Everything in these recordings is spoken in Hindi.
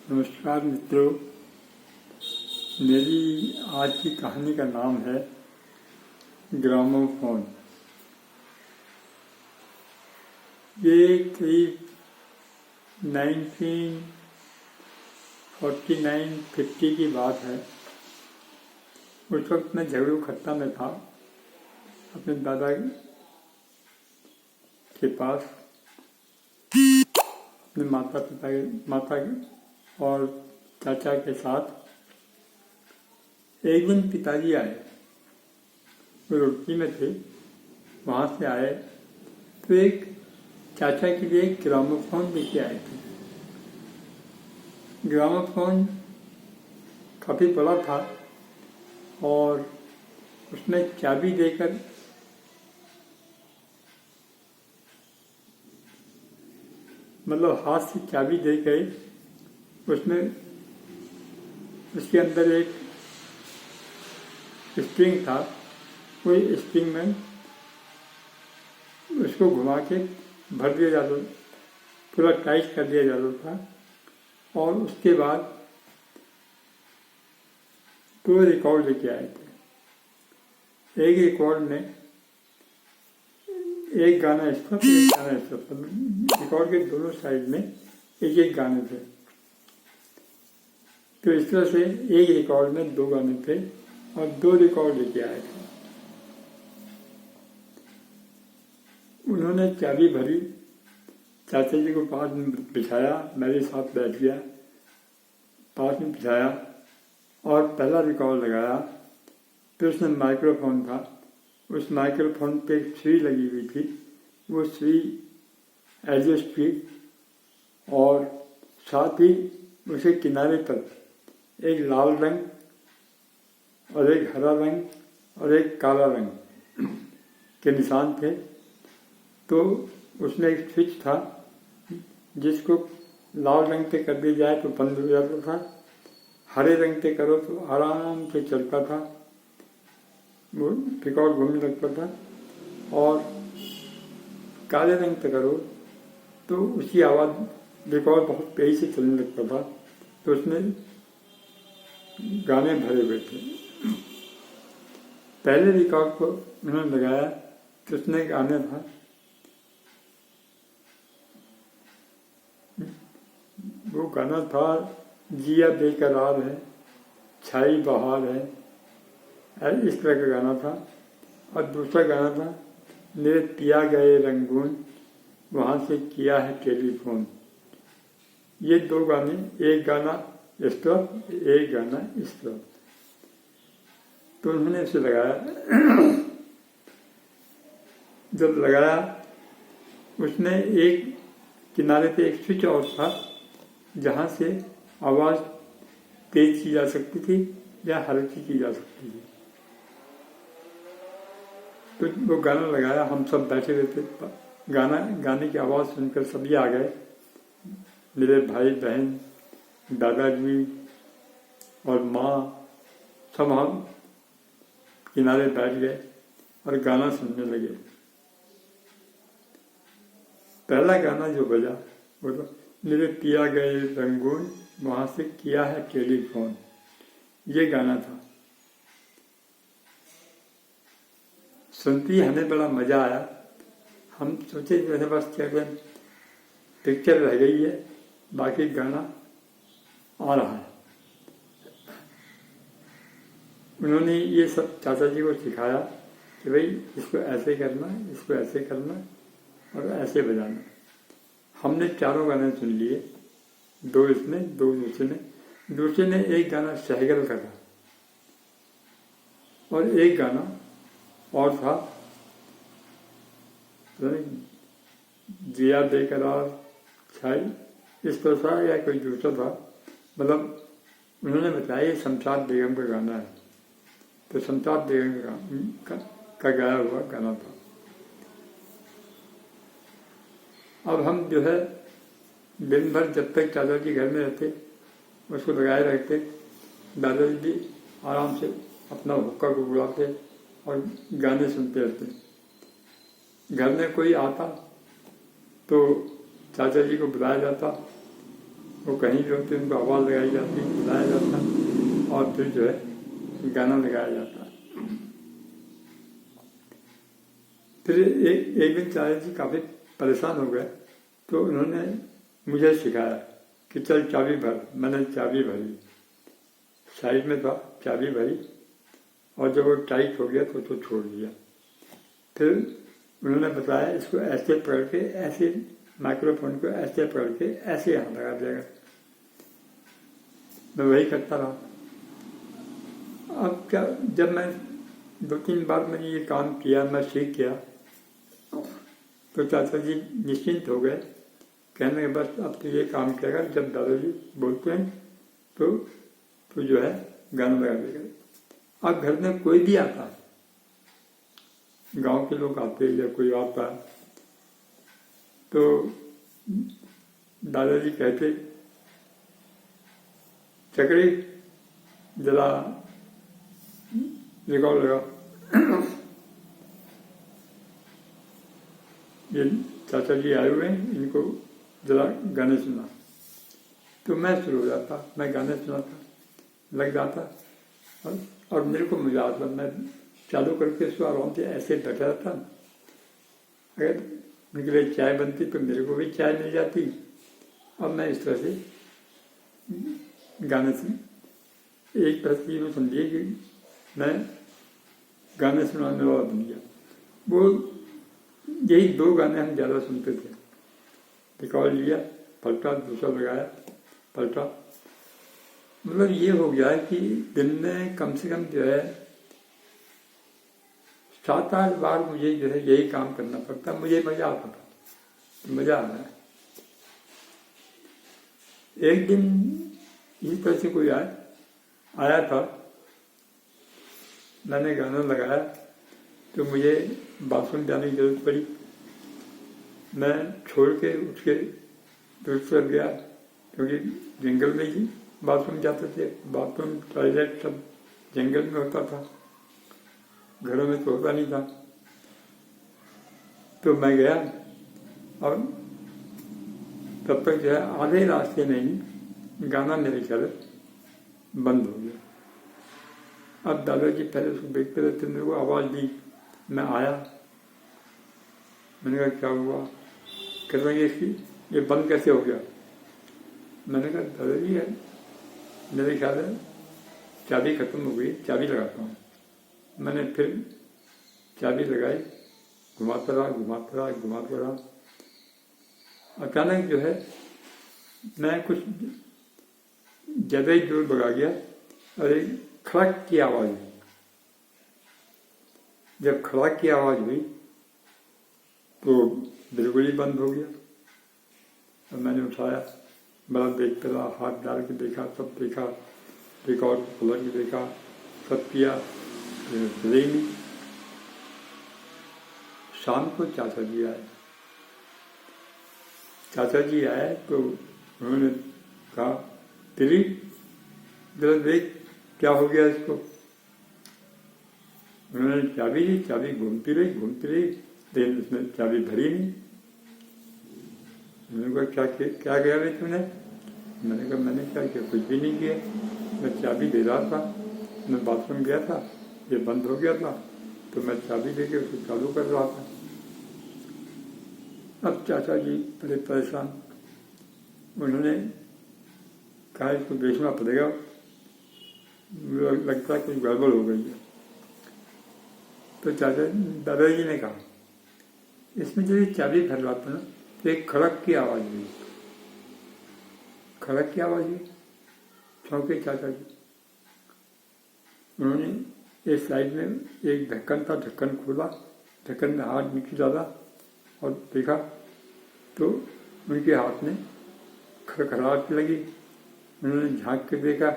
नमस्कार मित्रों, मेरी आज की कहानी का नाम है ग्रामोफोन। ये करीब 1949-50 की बात है। उस वक्त मैं झगड़ू खत्ता में था, अपने दादा के पास, अपने माता और चाचा के साथ। एक दिन पिताजी आए, वो रुड़की में थे, वहाँ से आए तो एक चाचा के लिए एक ग्रामोफोन लेके आए थे। ग्रामोफोन काफ़ी बड़ा था और उसमें चाबी देकर हाथ से चाबी दे गए। उसके अंदर एक स्प्रिंग था, वही स्प्रिंग में उसको घुमा के भर दिया जाता, पूरा टाइट कर दिया जाता था। और उसके बाद 2 रिकॉर्ड लेके आए थे। एक रिकॉर्ड में एक गाना इस पर, एक गाना इस पर, रिकॉर्ड के दोनों साइड में एक एक गाने थे। तो इस तरह से एक रिकॉर्ड में 2 गाने थे और 2 रिकॉर्ड लेके आए थे। उन्होंने चाबी भरी, चाचा जी को पास में बिठाया, मेरे साथ बैठ गया, पास में बिठाया और पहला रिकॉर्ड लगाया। फिर उसमें माइक्रोफोन था, उस माइक्रोफोन पे एक सुई लगी हुई थी, वो सुई एडजस्ट की और साथ ही उसके किनारे पर एक लाल रंग और एक हरा रंग और एक काला रंग के निशान थे। तो उसमें एक स्विच था, जिसको लाल रंग पे कर दिया जाए तो बंद हो जाता था, हरे रंग पे करो तो आराम से चलता था, वो रिकॉर्ड घूमने लगता था। और काले रंग पे करो तो उसकी आवाज़, रिकॉर्ड बहुत तेज़ी से चलने लगता था। तो उसमें गाने भरे हुए थे। पहले रिकॉर्ड को उन्होंने लगाया तो उसमें गाने था, वो गाना था जिया बेकरार है, छाई बहार है, इस तरह का गाना था। और दूसरा गाना था मेरे पिया गए रंगून, वहाँ से किया है टेलीफोन। ये 2 गाने, एक गाना इस तरफ, एक गाना इस तरफ। तो उन्होंने इसे लगाया। जब लगाया, उसमें एक किनारे पे एक स्विच और था, जहाँ से आवाज़ तेज की जा सकती थी या हल्की की जा सकती थी। तो वो गाना लगाया, हम सब बैठे हुए थे, गाने की आवाज़ सुनकर सभी आ गए, मेरे भाई बहन, दादाजी और माँ, सब हम किनारे बैठ गए और गाना सुनने लगे। पहला गाना जो बजा वो तो मेरे पिया गए रंगून, वहाँ से किया है टेलीफोन, ये गाना था। सुनती हमें बड़ा मज़ा आया। हम सोचे जैसे बस क्या पिक्चर रह गई है, बाकी गाना आ रहा है। उन्होंने ये सब चाचा जी को सिखाया कि भाई इसको ऐसे करना, इसको ऐसे करना और ऐसे बजाना। हमने 4 गाने सुन लिए, 2 इसमें, 2 दूसरे ने एक गाना सहगल का था और एक गाना और था जिया बेकरार, छाई, इस तरह था या कोई दूसरा था। उन्होंने बताया ये शमशाद बेगम का गाना है, तो शमशाद बेगम का गाया हुआ गाना था। अब हम जो है दिन भर जब तक चाचा जी घर में रहते उसको लगाए रखते, दादाजी भी आराम से अपना हुक्का को बुलाते और गाने सुनते रहते। घर में कोई आता तो चाचा जी को बुलाया जाता वो कहीं भी होते उनको आवाज़ लगाई जाती, बुलाया जाता और फिर जो है गाना लगाया जाता। फिर एक दिन चाचा जी काफ़ी परेशान हो गए, तो उन्होंने मुझे सिखाया कि चल चाबी भर। मैंने चाबी भरी, साइड में था, चाबी भरी और जब वो टाइट हो गया तो छोड़ दिया। फिर उन्होंने बताया इसको ऐसे पकड़ के, ऐसे माइक्रोफोन को ऐसे पकड़ के ऐसे यहाँ लगा देगा। मैं वही करता रहा। अब क्या, जब मैं 2-3 बार मैंने ये काम किया, मैं सीख गया, तो चाचा जी निश्चिंत हो गए, कहने के बस अब तो ये काम करेगा, जब दादाजी बोलते हैं तो जो है गाना लगा देगा। अब घर में कोई भी आता, गांव के लोग आते या कोई आता, तो दादाजी कहते चकड़ी जला रिकॉर्ड लगा। ये चाचा जी आए हुए हैं, इनको जरा गाने सुना। तो मैं शुरू हो जाता, मैं गाने सुनाता, लग जाता और मेरे को मजा आता। मैं चालू करके उसको आराम से ऐसे बैठा रहता। अगर उनके लिए चाय बनती तो मेरे को भी चाय मिल जाती। अब मैं इस तरह से गाने सुन, एक तरह से वो समझिए कि मैं गाने सुनाने वाला बन गया। वो यही 2 गाने हम ज़्यादा सुनते थे। रिकॉर्ड लिया, पलटा, दूसरा लगाया, पलटा। मतलब ये हो गया कि दिन में कम से कम जो है 7-8 बार मुझे जो है यही काम करना पड़ता। मुझे मजा आता था, मजा आ रहा है। एक दिन इस तरह से कोई आया था, मैंने गाना लगाया तो मुझे बाथरूम जाने की जरूरत पड़ी। मैं छोड़ के उठ के दूसरी तरफ गया, क्योंकि जंगल में ही बाथरूम जाते थे। बाथरूम, टॉयलेट सब जंगल में होता था, घरों में तो होता नहीं था। तो मैं गया और तब तक जो है आधे रास्ते में ही गाना मेरे ख्याल बंद हो गया। अब दादाजी पहले उसको देखते रहते, मेरे को आवाज़ दी, मैं आया, मैंने कहा क्या हुआ? कह रहे हैं ये बंद कैसे हो गया? मैंने कहा दादाजी है, मेरे ख्याल है चाबी खत्म हो गई, चाबी लगाता हूँ। मैंने फिर चाबी लगाई, घुमाता रहा। अचानक जो है मैं कुछ ज़्यादा ही जोर भगा गया और एक खड़क की आवाज़ हुई। जब खड़क की आवाज़ हुई तो बिल्कुल ही बंद हो गया। और मैंने उठाया, बड़ा देखता रहा, हाथ डाल के देखा, सब देखा, रिकॉर्ड खोल के देखा, सब किया, चले नहीं। शाम को चाचा जी आए तो उन्होंने कहा तेरी जरा देख क्या हो गया इसको। उन्होंने चाबी दी, चाबी घूमती रही, लेकिन उसने चाबी भरी नहीं। मैंने कहा क्या किया भाई तूने? मैंने कहा मैंने क्या किया, कुछ भी नहीं किया। मैं चाबी दे रहा था, मैं बाथरूम गया था, ये बंद हो गया था, तो मैं चाबी देके उसको चालू कर रहा था। अब चाचा जी बड़े परेशान, उन्होंने कहा इसको बेचना पड़ेगा, लगता है कुछ गड़बड़ हो गई है। तो दादाजी ने कहा इसमें जब चाबी भरवाता ना तो एक खड़क की आवाज़ हुई। खड़क की आवाज़ हुई, चौंके चाचा जी। उन्होंने एक साइड में एक ढक्कन था, ढक्कन खोला, ढक्कन में हाथ नीचे डाला और देखा तो उनके हाथ में खड़खड़ाहट लगी। उन्होंने झांक के देखा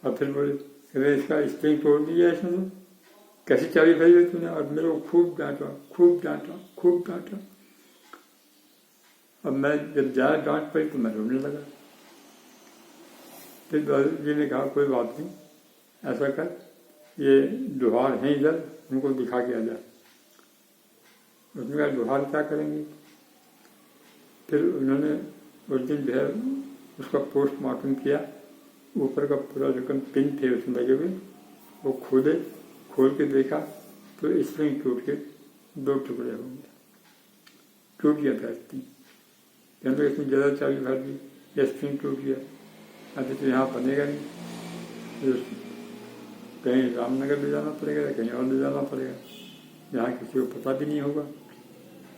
और फिर बोले अरे इसका स्प्रिंग तोड़ दिया इसने, तो कैसी चाबी भरी है तूने? और मेरे को खूब डांटा। अब मैं जब ज़्यादा डांट पड़ी तो मैं रोने लगा। फिर दादाजी ने कहा कोई बात नहीं, ऐसा कर, ये लोहार हैं इधर, उनको दिखा के आ जा। उसने कहा लोहार क्या करेंगे? फिर उन्होंने उस दिन जो है उसका पोस्टमार्टम किया, ऊपर का पूरा जो पिन थे उसमें लगे हुए वो खोल के देखा तो स्प्रिंग टूट के 2 टुकड़े हो गए, टूट गया था स्प्रिंग। तो इसमें ज़्यादा चाबी भर दी, ये स्प्रिंग टूट गया, अभी तो यहाँ बनेगा नहीं, तो कहीं रामनगर ले जाना पड़ेगा या कहीं और ले जाना पड़ेगा, यहाँ किसी को पता भी नहीं होगा,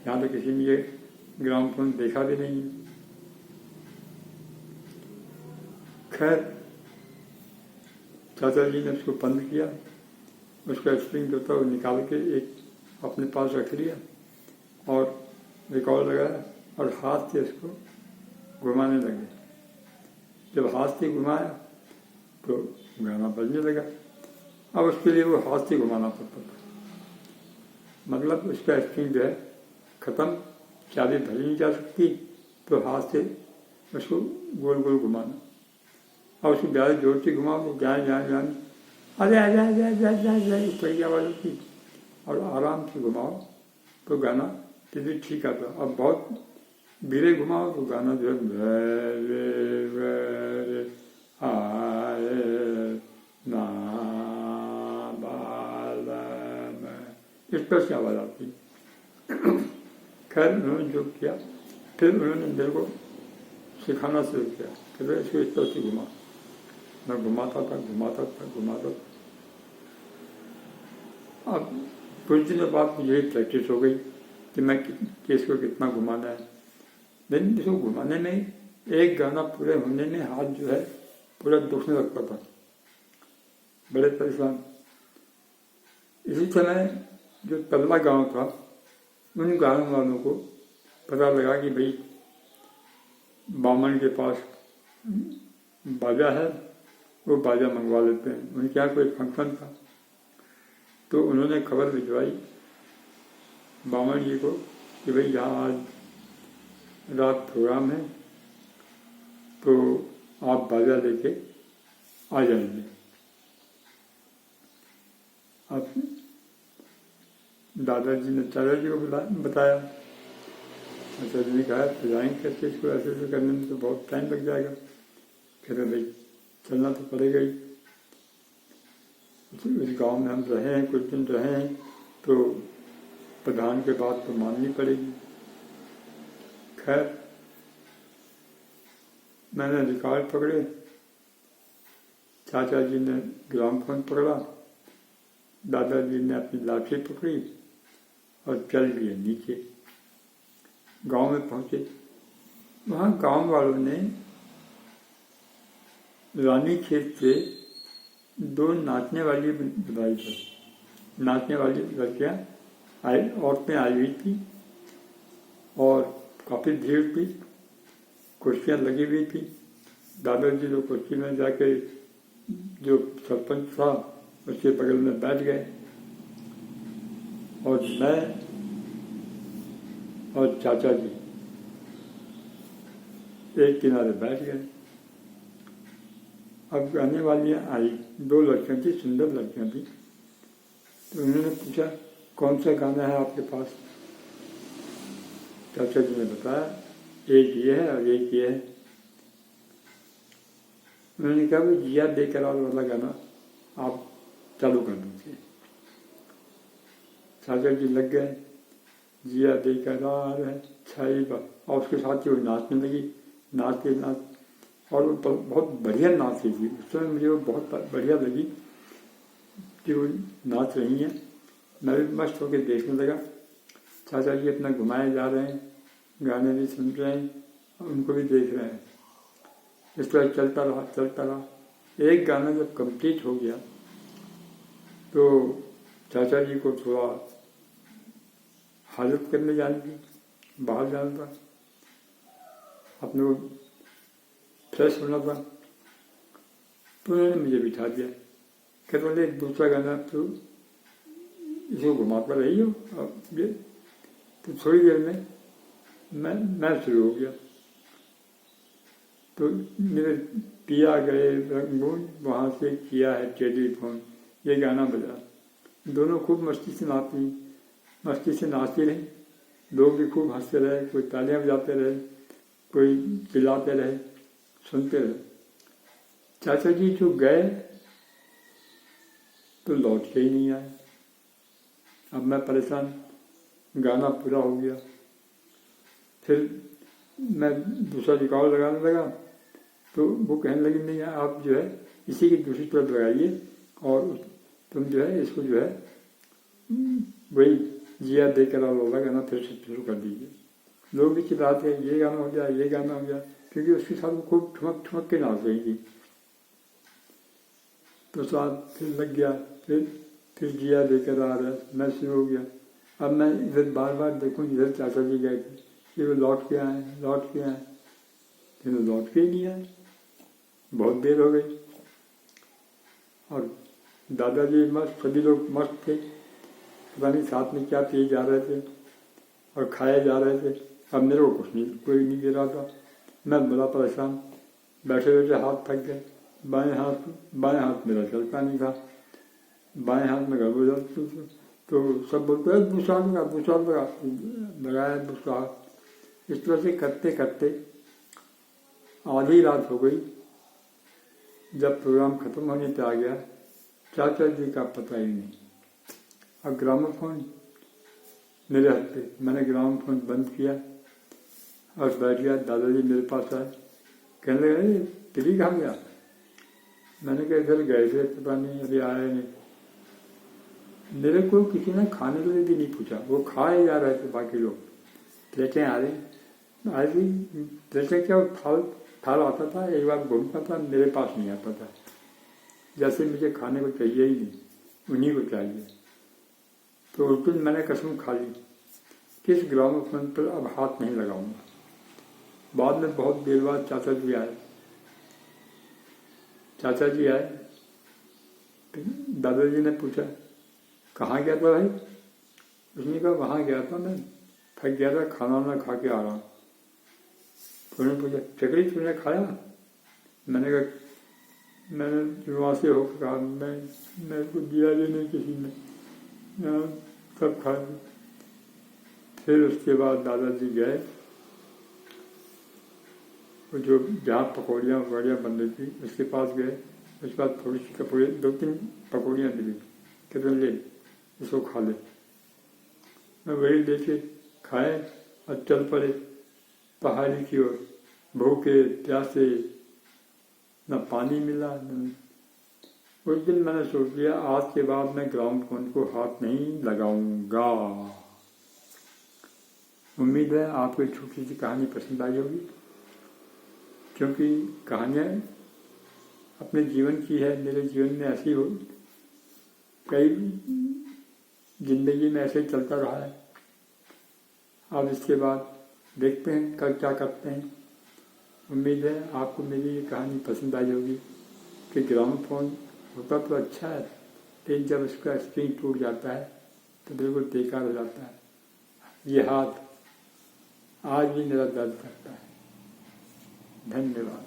यहाँ तो किसी ने ये ग्रामोफोन देखा भी नहीं है। खैर चाचा जी ने उसको बंद किया, उसका स्प्रिंग जो था वो निकाल के एक अपने पास रख लिया और रिकॉर्ड लगाया और हाथ से इसको घुमाने लगे। जब हाथ से घुमाया तो गाना बजने लगा। अब उसके लिए वो हाथ से घुमाना पड़ता था, मतलब उसका स्प्रिंग जो है ख़त्म, चाबी भरी नहीं जा सकती, तो हाथ से उसको गोल गोल घुमाना। और उसको ज़्यादा जोर से घुमाओ तो जाए अरे इस तरह की आवाज़ होती, और आराम से घुमाओ तो गाना फिर भी ठीक आता। अब बहुत धीरे घुमाओ तो गाना जो है आए ना इस पर से आवाज़ आती। खैर उन्होंने जो किया, फिर उन्होंने मेरे को सिखाना शुरू किया कि भाई इसको इस तरह से घुमा। मैं घुमाता था। अब कुछ दिनों बाद मुझे प्रैक्टिस हो गई कि मैं इसको कितना घुमाना है। लेकिन इसको घुमाने में, एक गाना पूरे होने में हाथ जो है पूरा दुखने लगता था, बड़े परेशान। इसी समय जो तबला गाँव था, उन गाने वालों को पता लगा कि भाई बामन के पास बाजा है, वो बाजा मंगवा लेते हैं। उनके यहाँ कोई फंक्शन था तो उन्होंने खबर भिजवाई बामन जी को कि भाई यहाँ आज रात प्रोग्राम है तो आप बाजा लेके आ जाएंगे। अब दादाजी ने चाचा जी को बताया। चाचा जी ने कहा जाएंगे कैसे, इसको ऐसे करने में तो बहुत टाइम लग जाएगा। कहते भाई चलना तो पड़ेगा ही, इस गांव में हम रहे हैं, कुछ दिन रहे हैं, तो प्रधान के बात तो माननी पड़ेगी। खैर मैंने रिकॉर्ड पकड़े, चाचा जी ने ग्रामोफोन पकड़ा, दादाजी ने अपनी लाठी पकड़ी और चल दिए नीचे। गांव में पहुंचे, वहाँ गांव वालों ने रानी खेत से 2 नाचने वाली बुलाई थी। नाचने वाली लड़कियाँ औरतें आई हुई थी और काफ़ी भीड़ थी, कुर्सियाँ लगी हुई थी। दादाजी तो कुर्सी में जाके जो सरपंच था उसके बगल में बैठ गए और मैं और चाचा जी एक किनारे बैठ गए। अब गाने वालियाँ आई, 2 लड़कियाँ थी, सुंदर लड़कियाँ थी। तो उन्होंने पूछा कौन सा गाना है आपके पास। चाचा जी ने बताया एक ये है और एक ये है। उन्होंने कहा भाई जिया बेकरार वाला गाना आप चालू कर दीजिए। चाचा जी लग गए, जिया बेकरार है छाई बा, और उसके साथ ही वो नाचने लगी, नाच और वो बहुत बढ़िया नाच रही थी। उस समय मुझे वो बहुत बढ़िया लगी कि वो नाच रही हैं। मैं भी मस्त होकर देखने लगा। चाचा जी अपना घुमाए जा रहे हैं, गाने भी सुन रहे हैं, उनको भी देख रहे हैं। इस तरह चलता रहा। एक गाना जब कंप्लीट हो गया तो चाचा जी को थोड़ा हाजत करने जानी थी, बाहर जाना था, अपने को फ्रेश होना था। तो उन्होंने मुझे बिठा दिया, कहते बोले दूसरा गाना तो इसको घुमाता रही हो। अब ये तो थोड़ी देर में मैं शुरू हो गया। तो मेरे पिया गए रंगून, वहाँ से किया है टेलीफोन, ये गाना बजा। दोनों खूब मस्ती से नाचती रही। लोग भी खूब हंसते रहे, कोई तालियां बजाते रहे, कोई चिल्लाते रहे। सुनते रहे। चाचा जी जो गए तो लौट के ही नहीं आए। अब मैं परेशान, गाना पूरा हो गया। फिर मैं दूसरा रिकॉर्ड लगाने लगा तो वो कहने लगी नहीं आप जो है इसी की दूसरी तरफ लगाइए और तुम जो है इसको जो है वही जिया देकर और वाला गाना फिर से शुरू कर दीजिए। लोग भी चिल्लाते हैं ये गाना हो जाए, ये गाना हो जाए, क्योंकि उसके साथ वो खूब ठुमक ठुमक के नाच रही थी। तो साथ फिर लग गया, फिर जिया देकर आ रहा है, मैं शुरू हो गया। अब मैं इधर बार बार देखूँ इधर चाचा जी गए थे कि वो लौट के आए, फिर वो लौट के ही नहीं आए। बहुत देर हो गई और दादाजी मस्त, सभी लोग मस्त थे, पता नहीं साथ में क्या पिए जा रहे थे और खाए जा रहे थे। अब मेरे को कुछ नहीं, कोई नहीं दे रहा था। मैं बड़ा परेशान, बैठे बैठे हाथ थक गए। बाएं हाथ मेरा चलता नहीं था, बाएं हाथ में गड़बड़ जाती थी। तो सब बोलते हैं दूसरा लगा, लगाया दूसरा हाथ। इस तरह से करते करते आधी रात हो गई। जब प्रोग्राम खत्म होने पे आ गया, चाचा जी का पता ही नहीं। अब ग्रामोफोन मेरे हाथ पे, मैंने ग्रामोफोन बंद किया और बैठ गया। दादाजी मेरे पास आए, कहने लगे दिल्ली कहाँ गया? मैंने कहा इधर गए थे, पता नहीं अभी आया नहीं। मेरे को किसी ने खाने के लिए भी नहीं पूछा, वो खाए जा रहे थे बाकी लोग। प्लेटें आ रही, आज भी प्लेटें क्या थाल आता था, एक बार घूमता था, मेरे पास नहीं आता था। जैसे मुझे खाने को चाहिए ही नहीं, उन्हीं को चाहिए। तो उस दिन मैंने कसम खा ली किस ग्रामोफोन पर अब हाथ नहीं लगाऊंगा। बाद में बहुत देर बाद चाचा जी आए। दादाजी ने पूछा कहाँ गया था भाई? उसने कहा वहाँ गया था, मैं थक गया था, खाना वाना खा के आ रहा हूँ। तो उन्होंने पूछा चकली तुमने खाया? मैंने कहा मैंने वहाँ से होकर कहा मेरे को दिया भी नहीं किसी ने, सब खा लिया। फिर उसके बाद दादाजी गए, वो जो जहाँ पकौड़ियाँ बन रही थी उसके पास गए। उसके बाद थोड़ी सी कपड़े 2-3 पकौड़ियाँ दी, कहते ले इसको खा ले। मैं वही लेके खाए और चल पड़े पहाड़ी की ओर। भूखे प्यासे, न पानी मिला न। उस दिन मैंने सोच लिया आज के बाद मैं ग्रामोफोन को हाथ नहीं लगाऊंगा। उम्मीद है आपको एक छोटी सी कहानी पसंद आई होगी, क्योंकि कहानियाँ अपने जीवन की है। मेरे जीवन में ऐसी हो कई जिंदगी में ऐसे ही चलता रहा है। अब इसके बाद देखते हैं कल क्या करते हैं। उम्मीद है आपको मेरी ये कहानी पसंद आई होगी कि ग्रामोफोन होता तो अच्छा है, लेकिन जब उसका स्क्रीन टूट जाता है तो बिल्कुल बेकार हो जाता है। ये हाथ आज भी मेरा दर्द करता है। धन्यवाद।